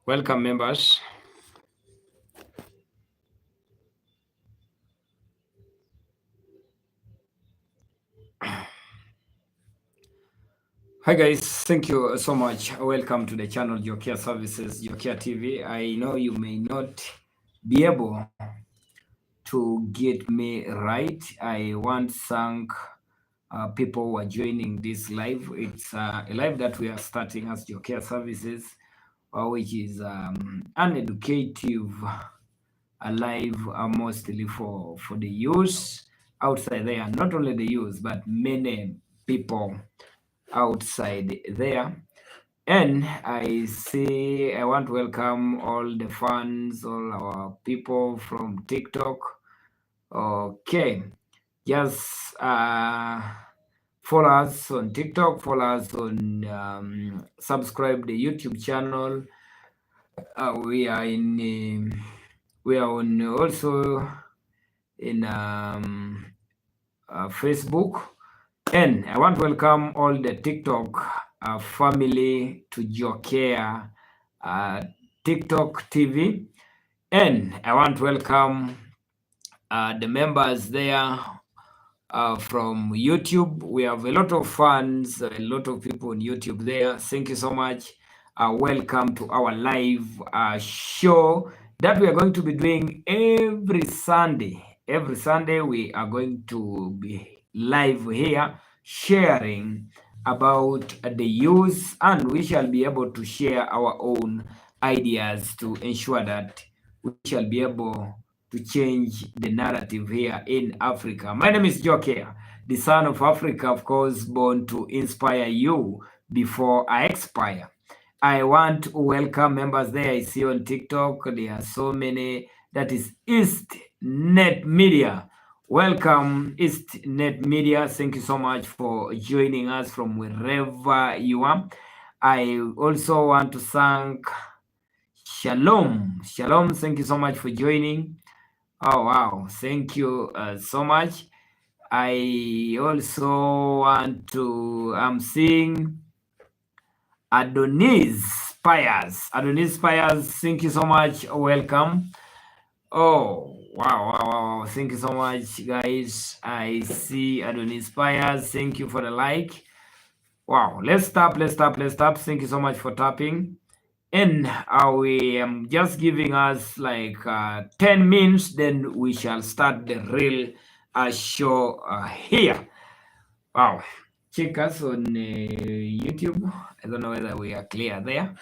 Welcome, members. Hi, guys. Thank you so much. Welcome to the channel JOCARE Services, JOCARE TV. I know you may not be able to get me right. I want to thank people who are joining this live. It's a live that we are starting as JOCARE Services, which is an educative live mostly for the youth outside there. Not only the youth, but many people outside there. And I want to welcome all the fans, all our people from TikTok. Okay, just follow us on TikTok, follow us on subscribe the YouTube channel. We are on also in Facebook. And I want to welcome all the TikTok family to JOCARE TikTok TV. And I want to welcome the members there from YouTube. We have a lot of fans, a lot of people on YouTube there. Thank you so much. Welcome to our live show that we are going to be doing every Sunday. Every Sunday we are going to be live here sharing about the youth, and we shall be able to share our own ideas to ensure that we shall be able to change the narrative here in Africa. My name is JOCARE, the son of Africa, of course, born to inspire you before I expire. I want to welcome members there I see on TikTok. There are so many. That is East Net Media. Welcome, East Net Media. Thank you so much for joining us from wherever you are. I also want to thank Shalom. Shalom, thank you so much for joining. Oh, wow. Thank you so much. I also want to, I'm seeing Adonis Spires. Adonis Spires, thank you so much. Welcome. Oh, wow. Thank you so much, guys. I see Adonis Spires. Thank you for the like. Wow. Let's tap. Thank you so much for tapping. And we am just giving us like 10 minutes, then we shall start the real show here. Wow. Check us on YouTube. I don't know whether we are clear there.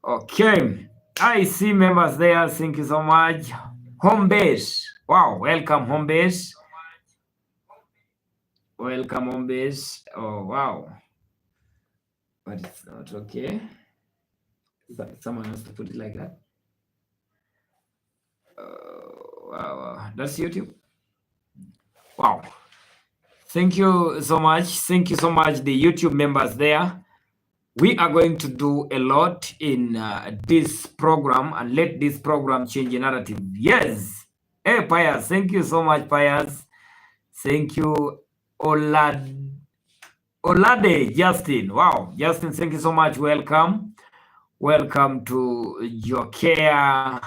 Okay. I see members there. Thank you so much. Home base. Wow. Welcome, home base. Welcome, home base. Oh, wow. But it's not okay. Someone has to put it like that. Wow. That's YouTube. Wow. Thank you so much. Thank you so much, the YouTube members there. We are going to do a lot in this program and let this program change the narrative. Yes. Hey, Pius. Thank you so much, Pius. Thank you, Olade Justin. Wow. Justin, thank you so much. Welcome. Welcome to JOCARE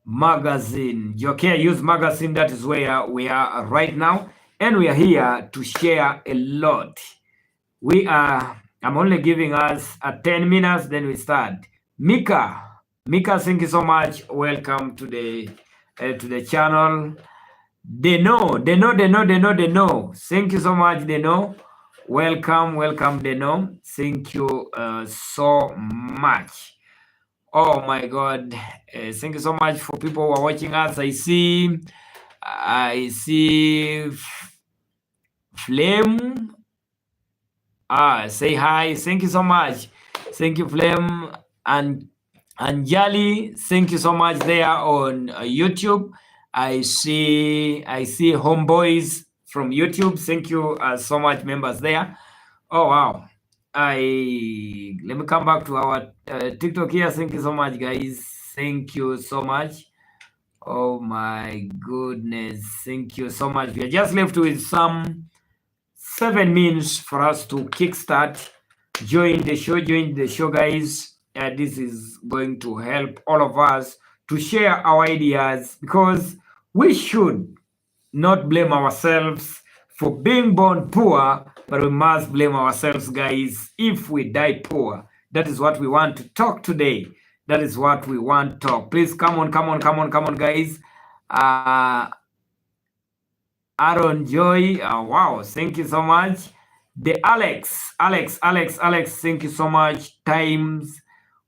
Magazine. JOCARE Youth Magazine. That is where we are right now. And we are here to share a lot. I'm only giving us 10 minutes, then we start. Mika, thank you so much. Welcome to the channel. Deno. Thank you so much, Deno. Welcome, Deno. Thank you so much. Oh my God. Thank you so much for people who are watching us. I see Flame. Say hi. Thank you so much. Thank you, Flame. And Anjali, thank you so much there on YouTube. I see homeboys from YouTube. Thank you so much, members there. Oh, wow. Let me come back to our TikTok here. Thank you so much, guys. Thank you so much. Oh my goodness. Thank you so much. We are just left with some 7 minutes for us to kickstart. Join the show, guys. this is going to help all of us to share our ideas, because we should not blame ourselves for being born poor, but we must blame ourselves, guys, if we die poor. That is what we want to talk today. That is what we want to talk. Please come on, come on, come on, come on, guys. Aaron Joy, wow, thank you so much. The Alex, thank you so much. Times,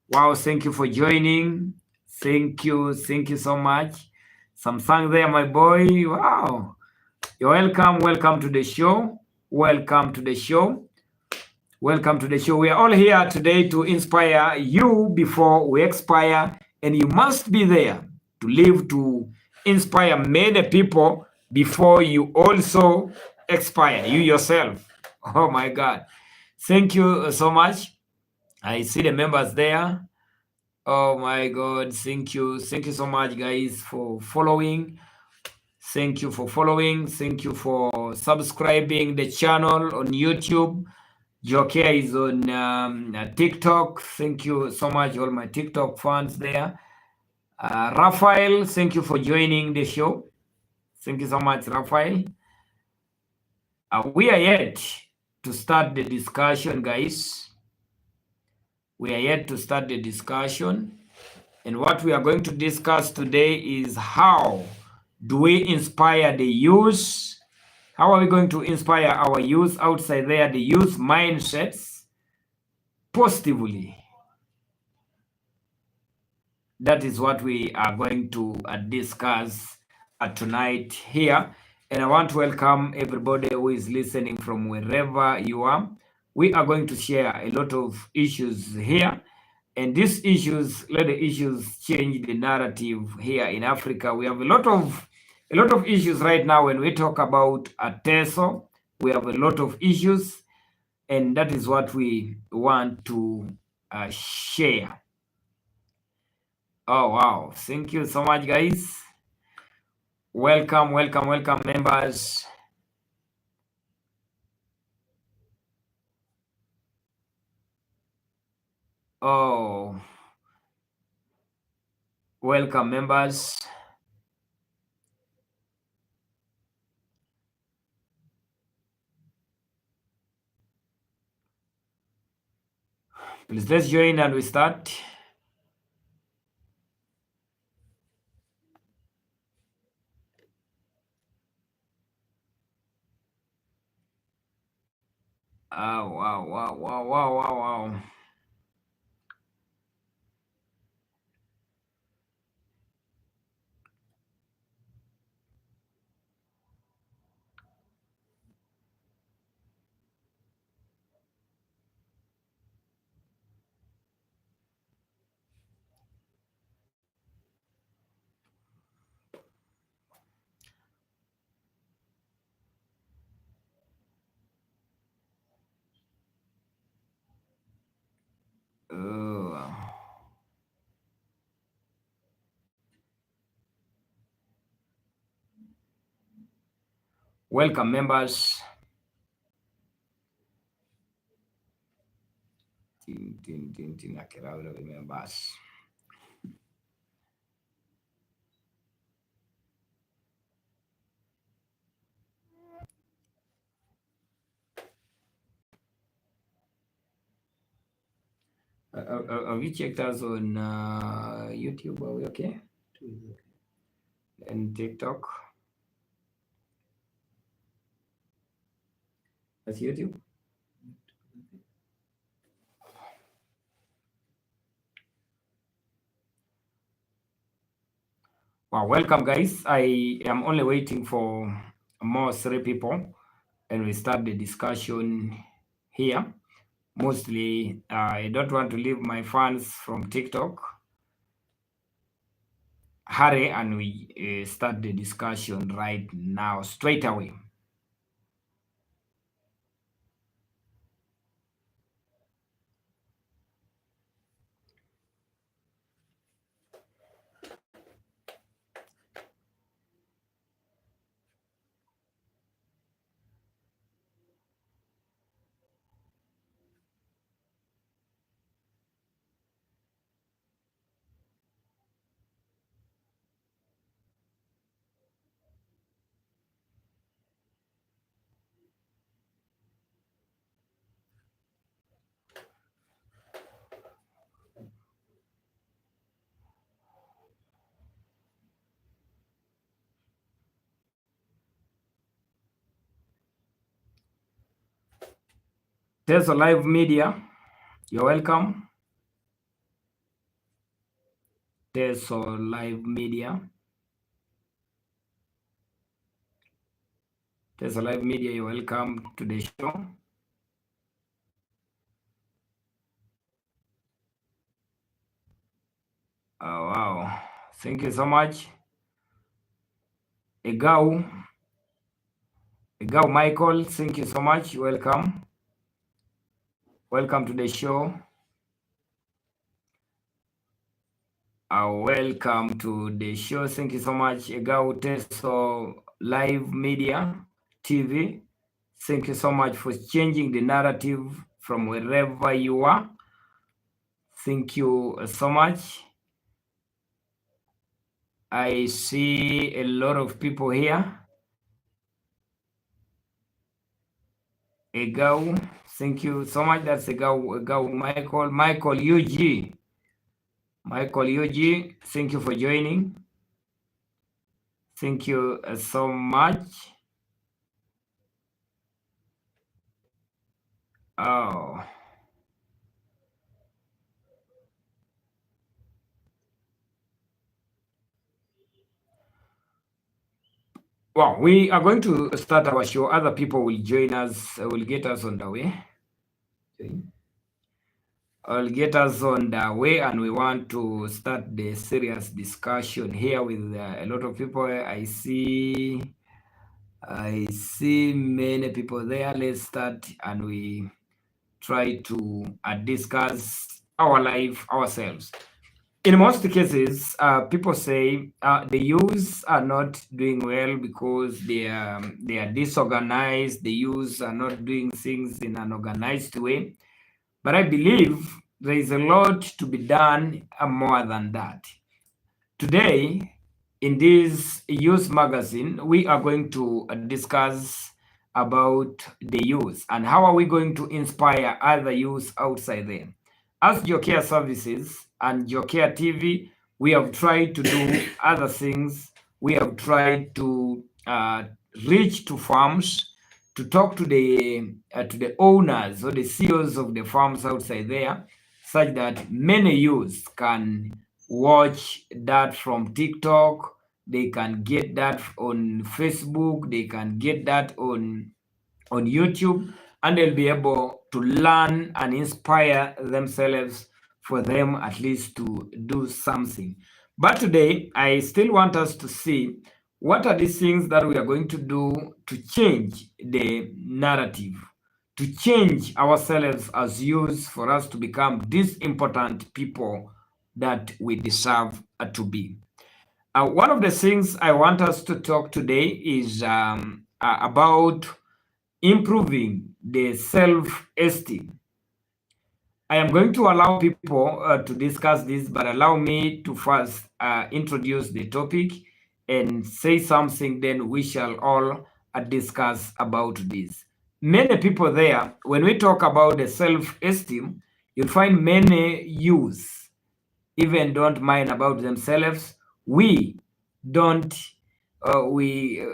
wow, thank you for joining. Thank you so much. Some song there, my boy. Wow, you're welcome. Welcome to the show. Welcome to the show. Welcome to the show. We are all here today to inspire you before we expire, and you must be there to live to inspire many people before you also expire, you yourself. Oh my God. Thank you so much. I see the members there. Oh my God. Thank you. Thank you so much, guys, for following. Thank you for following. Thank you for subscribing the channel on YouTube. JOCARE is on TikTok. Thank you so much, all my TikTok fans there. Raphael, thank you for joining the show. Thank you so much, Raphael. We are yet to start the discussion, guys. We are yet to start the discussion. And what we are going to discuss today is how do we inspire the youth? How are we going to inspire our youth outside there, the youth mindsets, positively? That is what we are going to discuss tonight here. And I want to welcome everybody who is listening from wherever you are. We are going to share a lot of issues here. And these issues, let the issues change the narrative here in Africa. We have a lot of issues right now. When we talk about TESO, we have a lot of issues, and that is what we want to share. Oh, wow. Thank you so much, guys. Welcome, welcome, welcome, members. Oh, welcome, members. Please, let's join and we start. Oh, wow, wow, wow, wow, wow, wow. Oh. Welcome, members. Members. Have you checked us on YouTube? Are we okay? And TikTok? That's YouTube? Well, welcome, guys. I am only waiting for more 3 people, and we start the discussion here. Mostly, I don't want to leave my fans from TikTok. Hurry, and we start the discussion right now, straight away. Teso Live Media, you're welcome. Teso Live Media. Teso Live Media, you're welcome to the show. Oh, wow. Thank you so much. Egau Michael, thank you so much. Welcome. Welcome to the show. Welcome to the show. Thank you so much. Egau Teso Live Media TV. Thank you so much for changing the narrative from wherever you are. Thank you so much. I see a lot of people here. Egau, thank you so much. That's Egau Michael. Michael UG. Michael UG, thank you for joining. Thank you so much. Oh. Well, we are going to start our show. Other people will join us, will get us on the way. Will get us on the way, and we want to start the serious discussion here with a lot of people. I see many people there. Let's start, and we try to discuss our life ourselves. In most cases, people say the youths are not doing well because they are disorganized. The youths are not doing things in an organized way. But I believe there is a lot to be done more than that. Today, in this youth magazine, we are going to discuss about the youth and how are we going to inspire other youth outside there. As JOCARE Services and JOCARE TV, we have tried to do other things. We have tried to reach to farms, to talk to the owners or the CEOs of the farms outside there, such that many youths can watch that from TikTok. They can get that on Facebook. They can get that on YouTube, and they'll be able to learn and inspire themselves for them at least to do something. But today, I still want us to see what are these things that we are going to do to change the narrative, to change ourselves as youths for us to become these important people that we deserve to be. One of the things I want us to talk today is about improving the self-esteem. I am going to allow people to discuss this, but allow me to first introduce the topic and say something, then we shall all discuss about this. Many people there, when we talk about the self-esteem, you'll find many youths even don't mind about themselves. We don't, we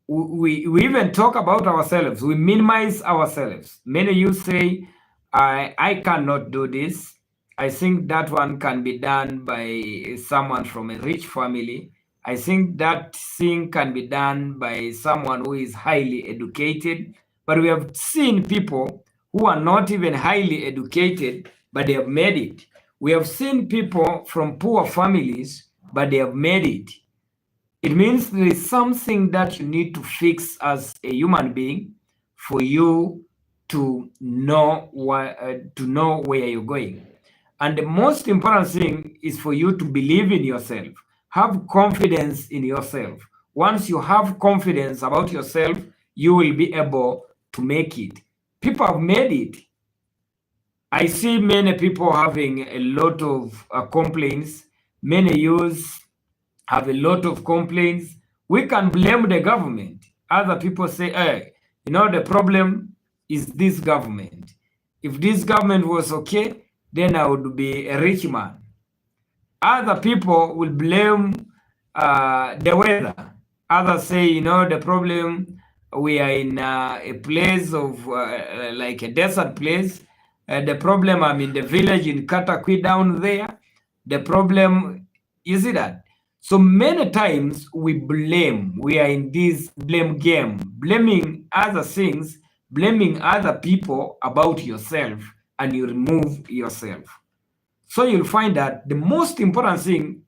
even talk about ourselves. We minimize ourselves. Many youth say, I cannot do this. I think that one can be done by someone from a rich family. I think that thing can be done by someone who is highly educated. But we have seen people who are not even highly educated, but they have made it. We have seen people from poor families, but they have made it. It means there is something that you need to fix as a human being for you to know where you're going. And the most important thing is for you to believe in yourself. Have confidence in yourself. Once you have confidence about yourself, you will be able to make it. People have made it. I see many people having a lot of complaints. Many youths have a lot of complaints. We can blame the government. Other people say, hey, the problem is this government. If this government was okay, then I would be a rich man. Other people will blame the weather. Others say, the problem we are in a place of like a desert place. The problem, I'm in the village in Katakwi down there. The problem, you see that? So many times we blame. We are in this blame game, blaming other things, blaming other people about yourself, and you remove yourself. So you'll find that the most important thing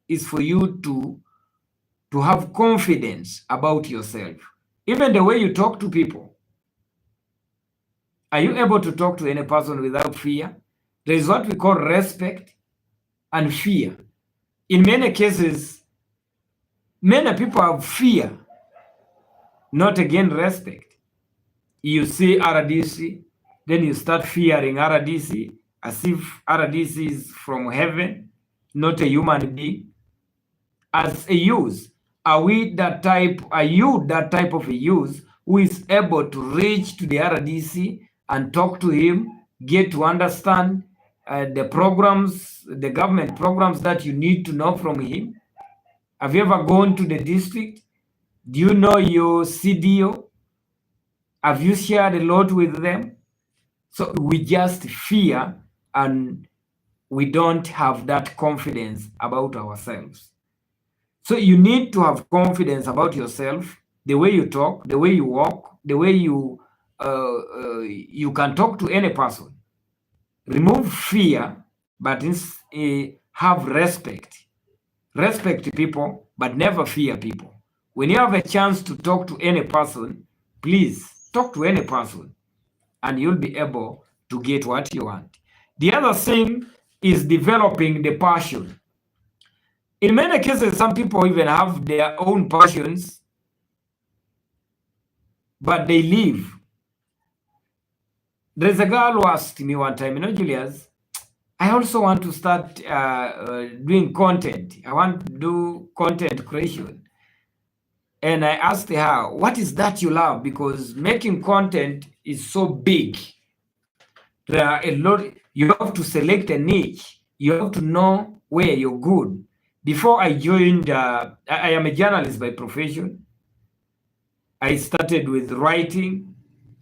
is for you to have confidence about yourself. Even the way you talk to people. Are you able to talk to any person without fear? There is what we call respect and fear. In many cases, many people have fear, not again respect. You see RDC, then you start fearing RDC as if RDC is from heaven, not a human being. As a youth, are you that type of a youth who is able to reach to the RDC and talk to him, get to understand the programs, the government programs that you need to know from him? Have you ever gone to the district? Do you know your CDO? Have you shared a lot with them? So we just fear and we don't have that confidence about ourselves. So you need to have confidence about yourself, the way you talk, the way you walk, the way you can talk to any person. Remove fear, but have respect. Respect people, but never fear people. When you have a chance to talk to any person, please talk to any person, and you'll be able to get what you want. The other thing is developing the passion. In many cases, some people even have their own passions, but they leave. There's a girl who asked me one time, Julius, I also want to start doing content. I want to do content creation. And I asked her, what is that you love? Because making content is so big. There are a lot. You have to select a niche. You have to know where you're good. Before I joined, I am a journalist by profession. I started with writing.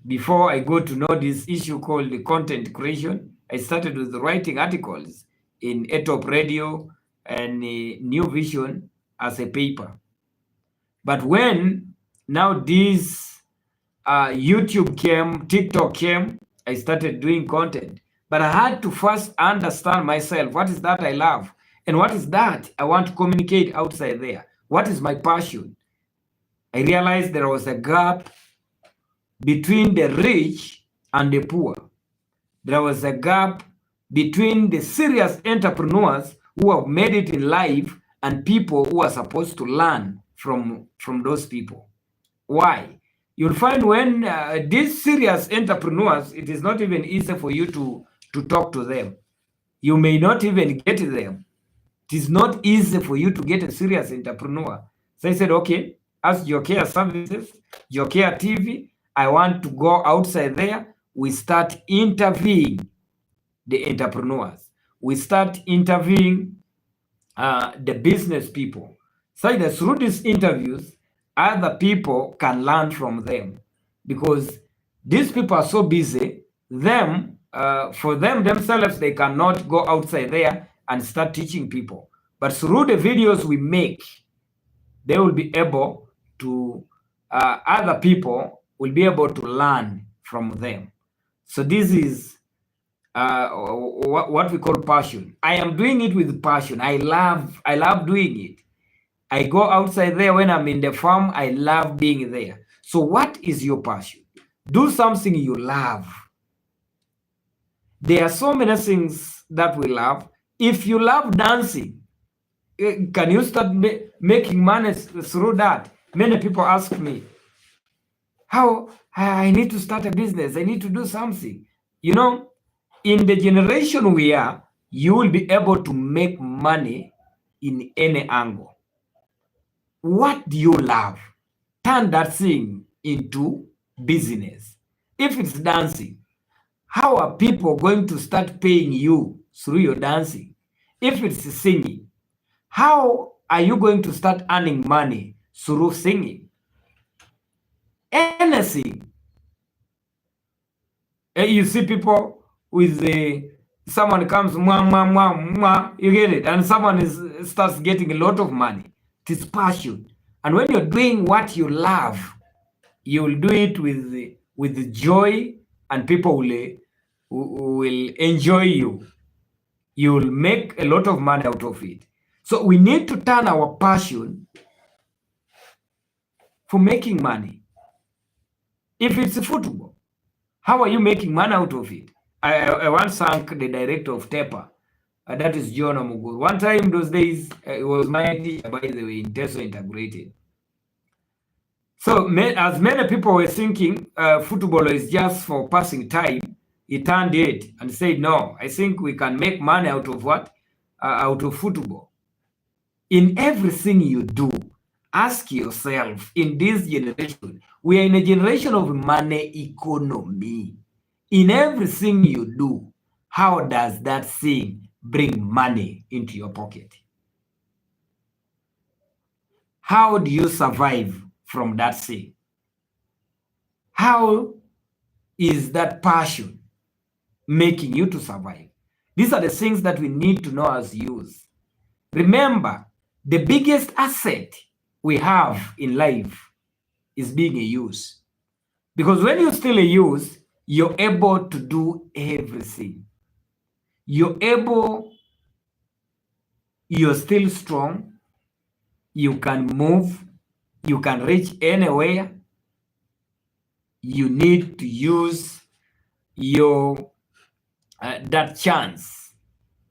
Before I go to know this issue called the content creation, I started with writing articles in Etop Radio and New Vision as a paper. But when now this YouTube came, TikTok came, I started doing content. But I had to first understand myself. What is that I love? And what is that I want to communicate outside there? What is my passion? I realized there was a gap between the rich and the poor. There was a gap between the serious entrepreneurs who have made it in life and people who are supposed to learn from those people. Why? You'll find when these serious entrepreneurs, it is not even easy for you to talk to them. You may not even get them. It is not easy for you to get a serious entrepreneur. So I said, okay, as JOCARE Services, JOCARE TV, I want to go outside there. We start interviewing the entrepreneurs. We start interviewing the business people. So that through these interviews, other people can learn from them. Because these people are so busy, for them themselves, they cannot go outside there and start teaching people. But through the videos we make, they will be able to, other people will be able to learn from them. So this is what we call passion. I am doing it with passion. I love doing it. I go outside there when I'm in the farm. I love being there. So what is your passion? Do something you love. There are so many things that we love. If you love dancing, can you start making money through that? Many people ask me, how I need to start a business. I need to do something. You know, in the generation we are, you will be able to make money in any angle. What do you love? Turn that thing into business. If it's dancing, how are people going to start paying you through your dancing? If it's singing, how are you going to start earning money through singing? anything. You see people with someone comes, mwah, mwah, mwah, mwah, you get it, and someone starts getting a lot of money. It is passion. And when you're doing what you love, you'll do it with joy, and people will enjoy you. You'll make a lot of money out of it. So we need to turn our passion for making money. If it's football, how are you making money out of it? I once thanked the director of TEPA, that is John Omugur. One time, those days, it was my teacher, by the way, in Teso Integrated. So as many people were thinking football is just for passing time, he turned it and said, no, I think we can make money out of what? Out of football. In everything you do, ask yourself, in this generation, we are in a generation of money economy. In everything you do, how does that thing bring money into your pocket? How do you survive from that thing? How is that passion making you to survive? These are the things that we need to know as youth. Remember, the biggest asset we have in life is being a youth. Because when you're still a youth, you're able to do everything. You're still strong. You can move. You can reach anywhere. You need to use your that chance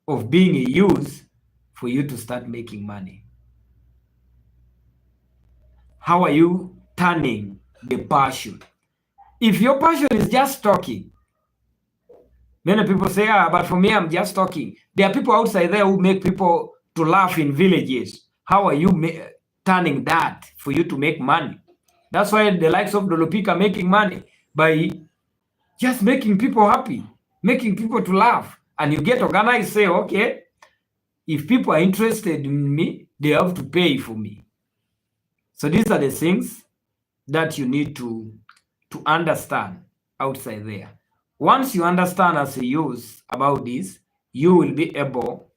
of being a youth for you to start making money. How are you turning the passion? If your passion is just talking, many people say, but for me, I'm just talking. There are people outside there who make people to laugh in villages. How are you turning that for you to make money? That's why the likes of Dolopik are making money by just making people happy, making people to laugh. And you get organized, say, okay, if people are interested in me, they have to pay for me. So these are the things that you need to understand outside there. Once you understand as a youth about this, you will be able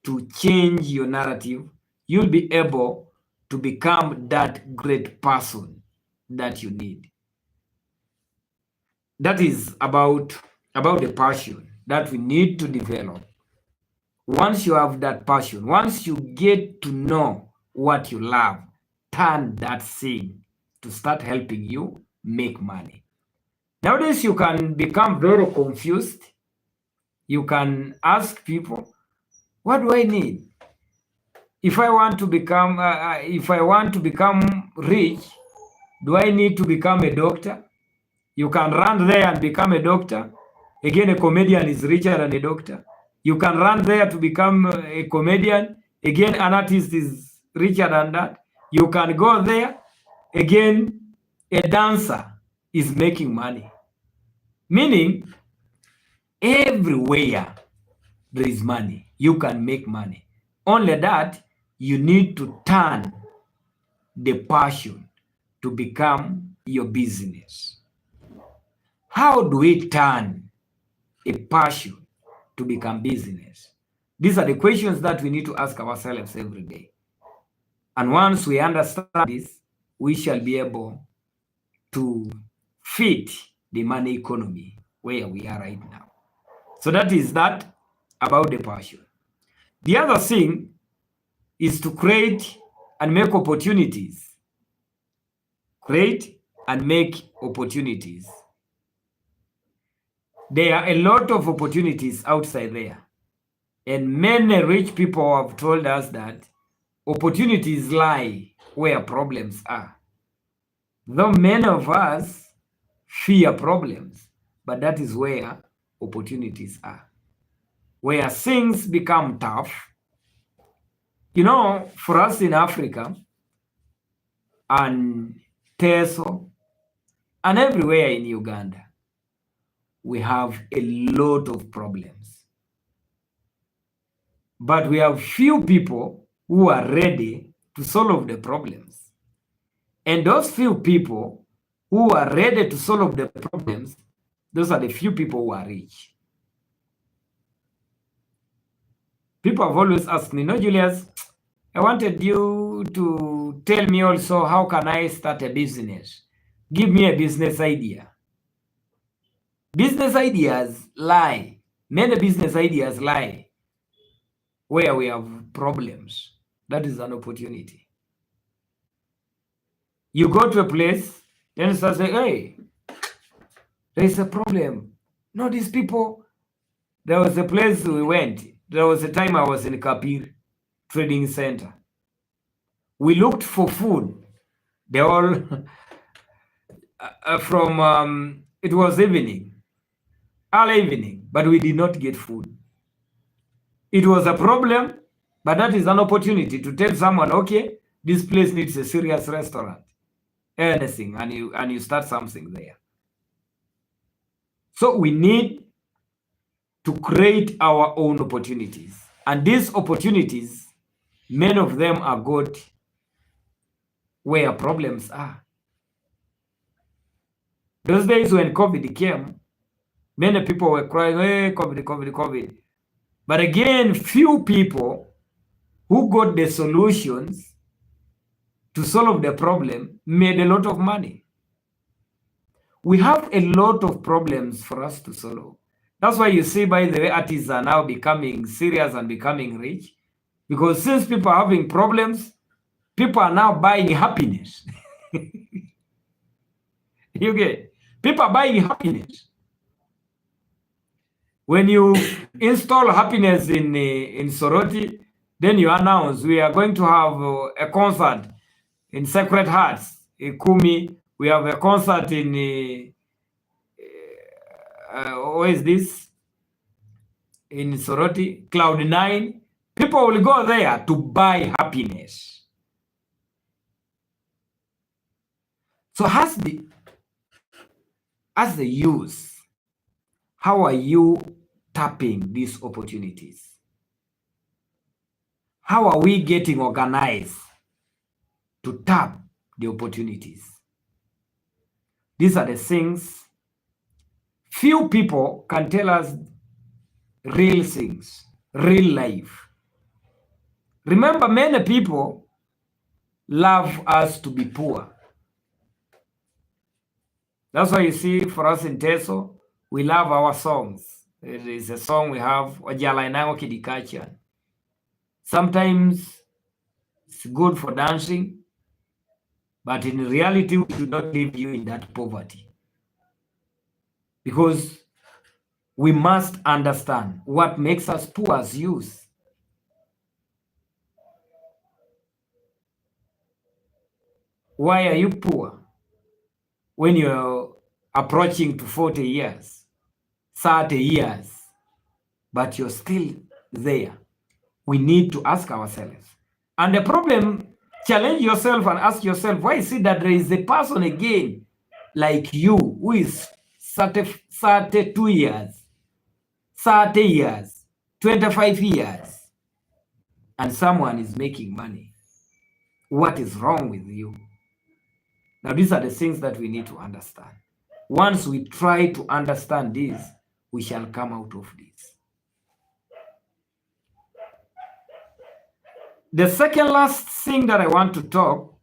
to change your narrative. You'll be able to become that great person that you need. That is about the passion that we need to develop. Once you have that passion, once you get to know what you love, turn that thing to start helping you make money. Nowadays, you can become very confused. You can ask people, what do I need? If I want to become rich, do I need to become a doctor? You can run there and become a doctor. Again, a comedian is richer than a doctor. You can run there to become a comedian. Again, an artist is richer than that. You can go there. Again, a dancer is making money. Meaning, everywhere there is money, you can make money. Only that, you need to turn the passion to become your business. How do we turn a passion to become business? These are the questions that we need to ask ourselves every day. And once we understand this, we shall be able to fit the money economy where we are right now. So that is that about the passion. The other thing is to create and make opportunities. Create and make opportunities. There are a lot of opportunities outside there. And many rich people have told us that opportunities lie where problems are. Though many of us fear problems, but that is where opportunities are. Where things become tough. You know, for us in Africa and Teso and everywhere in Uganda, we have a lot of problems. But we have few people who are ready to solve the problems. And those few people who are ready to solve the problems, those are the few people who are rich. People have always asked me, no, Julius, I wanted you to tell me also how can I start a business? Give me a business idea. Business ideas lie. Many business ideas lie where we have problems. That is an opportunity. You go to a place, then you start saying, hey, there is a problem. No, these people, there was a place we went. There was a time I was in Kapir Trading Center. We looked for food. They all, it was evening, early evening, but we did not get food. It was a problem, but that is an opportunity to tell someone, okay, this place needs a serious restaurant, anything, and you start something there. So we need to create our own opportunities. And these opportunities, many of them are got where problems are. Those days when COVID came, many people were crying, hey, COVID, COVID, COVID. But again, few people who got the solutions to solve the problem made a lot of money. We have a lot of problems for us to solve. That's why you see, by the way, artists are now becoming serious and becoming rich. Because since people are having problems, people are now buying happiness. You get? People are buying happiness. When you install happiness in Soroti, then you announce we are going to have a concert in Sacred Hearts, in Kumi. We have a concert in where is this? In Soroti, Cloud9. People will go there to buy happiness. So as the youth, how are you tapping these opportunities? How are we getting organized to tap the opportunities? These are the things few people can tell us real things, real life. Remember, many people love us to be poor. That's why you see for us in Teso, we love our songs. There is a song we have, Ojala Inango Kidikacha. Sometimes it's good for dancing, but in reality, we should not leave you in that poverty. Because we must understand what makes us poor as youth. Why are you poor when you're approaching to 40 years, 30 years, but you're still there? We need to ask ourselves. And the problem, challenge yourself and ask yourself, why is it that there is a person again like you who is 32 years, 30 years, 25 years, and someone is making money? What is wrong with you? Now, these are the things that we need to understand. Once we try to understand this, we shall come out of this. The second last thing that I want to talk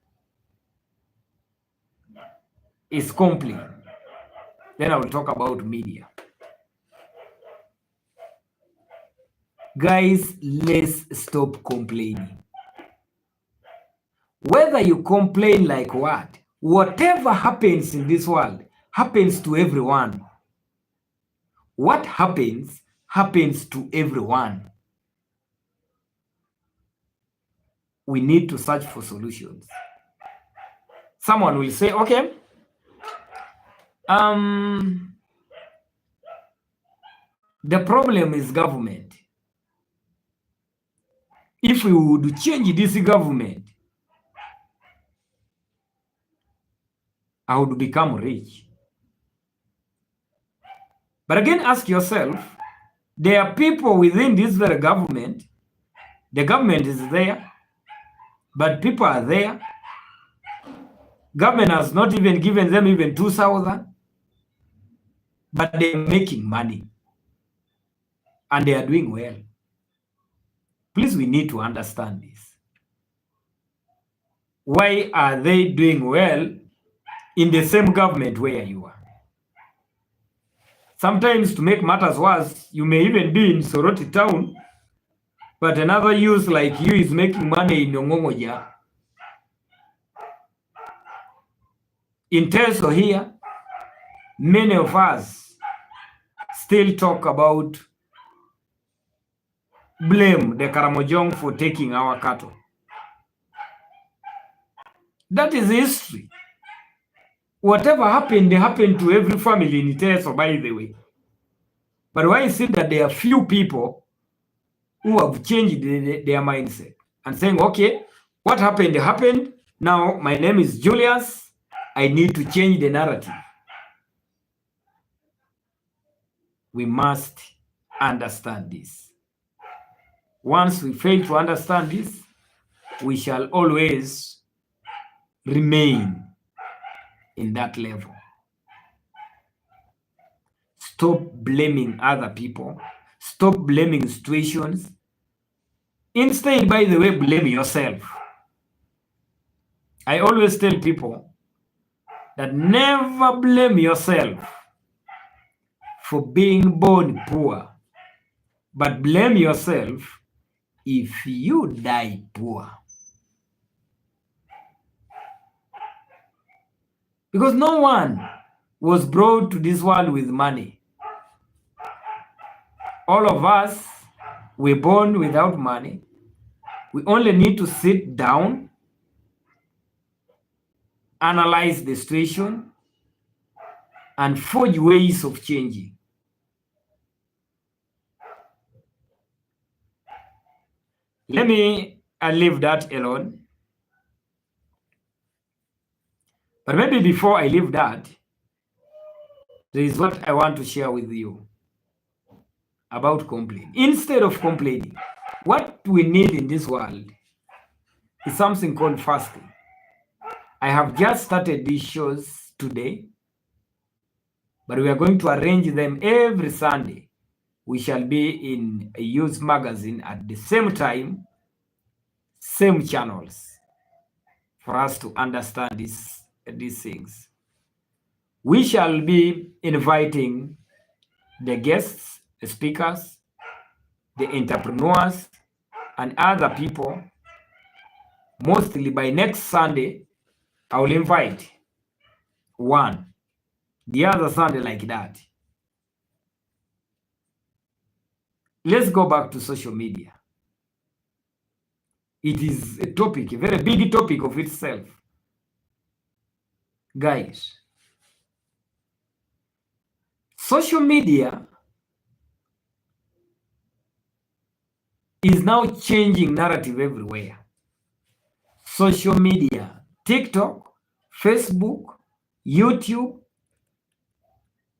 is complaint. Then I will talk about media. Guys, let's stop complaining. Whether you complain like what, whatever happens in this world happens to everyone. What happens, happens to everyone. We need to search for solutions. Someone will say, okay, the problem is government. If we would change this government, I would become rich. But again, ask yourself, there are people within this very government. The government is there, but people are there Government has not even given them even 2,000, but they are making money and they are doing well. Please, we need to understand this. Why are they doing well in the same government where you are? Sometimes, to make matters worse, you may even be in Soroti town, but another youth like you is making money in Ngongoja. In Teso here, many of us still talk about blame the Karamojong for taking our cattle. That is history. Whatever happened, happened to every family in Teso, by the way. But why is it that there are few people who have changed their mindset and saying, okay, what happened happened. Now my name is Julius. I need to change the narrative. We must understand this. Once we fail to understand this, we shall always remain in that level. Stop blaming other people. Stop blaming situations. Instead, by the way, blame yourself. I always tell people that never blame yourself for being born poor, but blame yourself if you die poor. Because no one was brought to this world with money. All of us were born without money. We only need to sit down, analyze the situation, and forge ways of changing. Let me leave that alone. But maybe before I leave that, there is what I want to share with you about complaining. Instead of complaining, what we need in this world is something called fasting. I have just started these shows today, but we are going to arrange them every Sunday. We shall be in a youth magazine at the same time, same channels, for us to understand these things. We shall be inviting the guests, the speakers, the entrepreneurs, and other people. Mostly by next Sunday, I will invite one, the other Sunday like that. Let's go back to social media. It is a topic, a very big topic of itself. Guys, social media is now changing narrative everywhere. Social media, TikTok, Facebook, YouTube,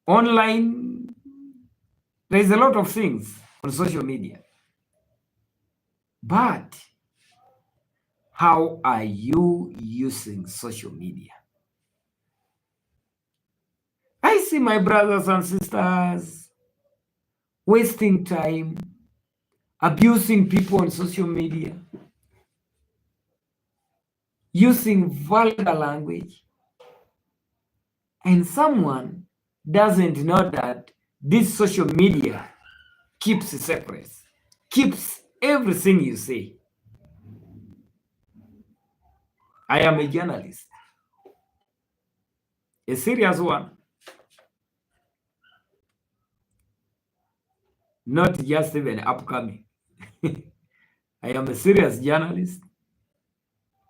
online. There's a lot of things on social media. But how are you using social media? I see my brothers and sisters wasting time, abusing people on social media, using vulgar language, and someone doesn't know that this social media keeps secrets, keeps everything you say. I am a journalist, a serious one, not just even upcoming. I am a serious journalist,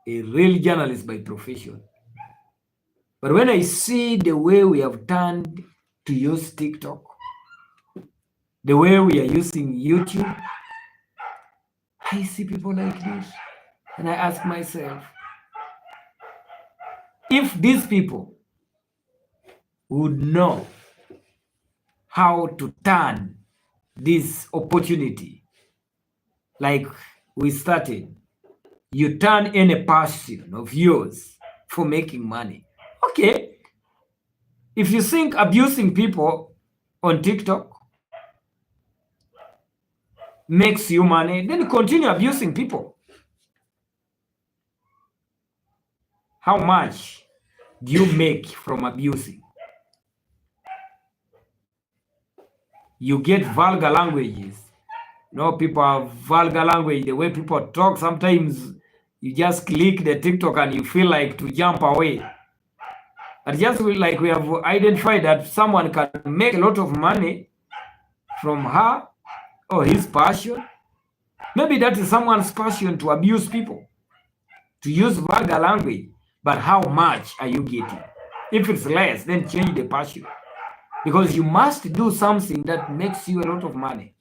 a real journalist by profession. But when I see the way we have turned to use TikTok, the way we are using YouTube, I see people like this, and I ask myself, if these people would know how to turn this opportunity, like we started, you turn any passion of yours for making money. Okay, if you think abusing people on TikTok makes you money, then continue abusing people. How much do you make from abusing? You get vulgar languages. People have vulgar language. The way people talk, sometimes you just click the TikTok and you feel like to jump away. And just like we have identified that someone can make a lot of money from her or his passion. Maybe that is someone's passion to abuse people, to use vulgar language. But how much are you getting? If it's less, then change the passion. Because you must do something that makes you a lot of money.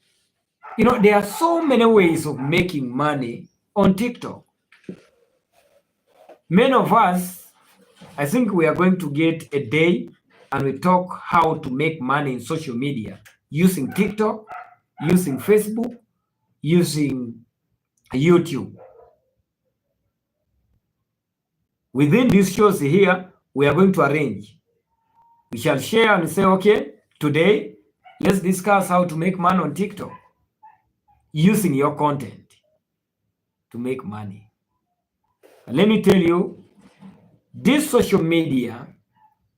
There are so many ways of making money on TikTok. Many of us, I think we are going to get a day and we talk how to make money in social media using TikTok, using Facebook, using YouTube. Within these shows here, we are going to arrange. We shall share and say, okay, today, let's discuss how to make money on TikTok using your content to make money. And let me tell you, this social media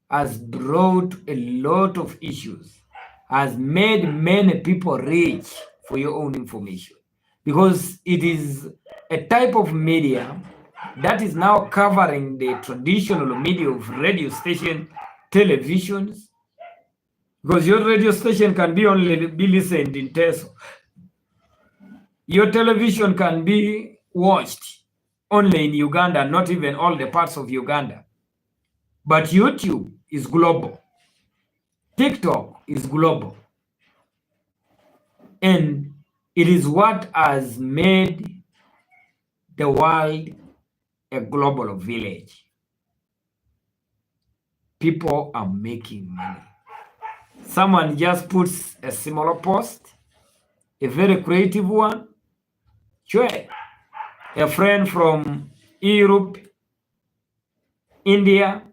has brought a lot of issues, has made many people rich, for your own information, because it is a type of media that is now covering the traditional media of radio station, televisions, because your radio station can only be listened in Teso. Your television can be watched only in Uganda, not even all the parts of Uganda. But YouTube is global. TikTok is global. And it is what has made the world a global village. People are making money. Someone just puts a similar post, a very creative one. Sure, a friend from Europe, India,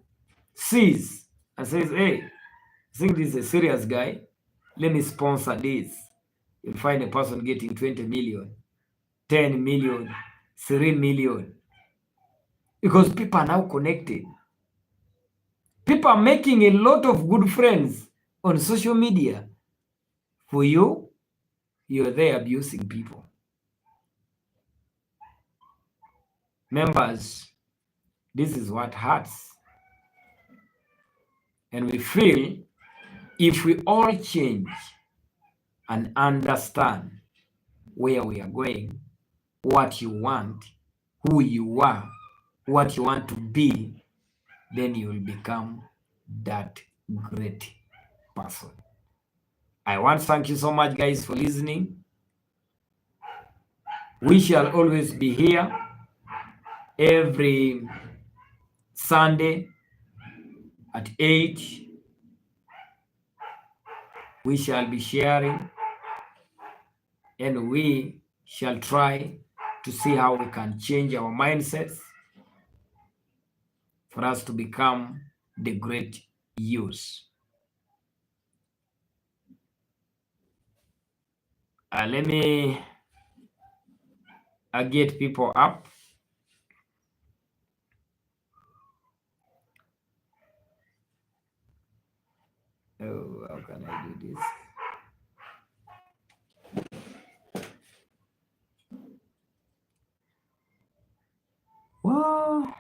sees and says, hey, I think this is a serious guy. Let me sponsor this. You'll find a person getting 20 million, 10 million, 3 million. Because people are now connected. People are making a lot of good friends on social media. For you, you're there abusing people. Members, this is what hurts. And we feel if we all change and understand where we are going, what you want, who you are, what you want to be, then you will become that great person. I want to thank you so much, guys, for listening. We shall always be here every Sunday at 8. We shall be sharing and we shall try to see how we can change our mindsets for us to become the great youth. Let me get people up. Oh, how can I do this? Well,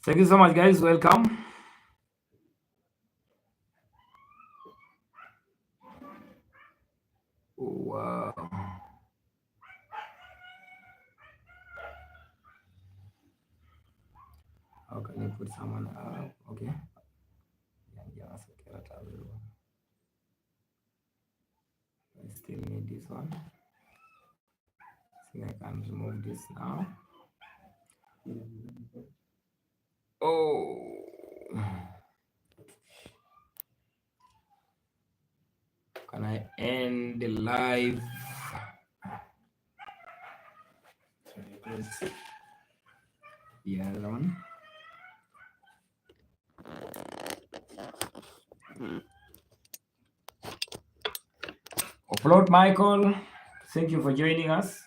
thank you so much, guys. Welcome. Wow. How can I put someone up? Okay. but I still need this one. See, I can remove this now. Oh, can I end the live? The other one. Upload Michael, thank you for joining us.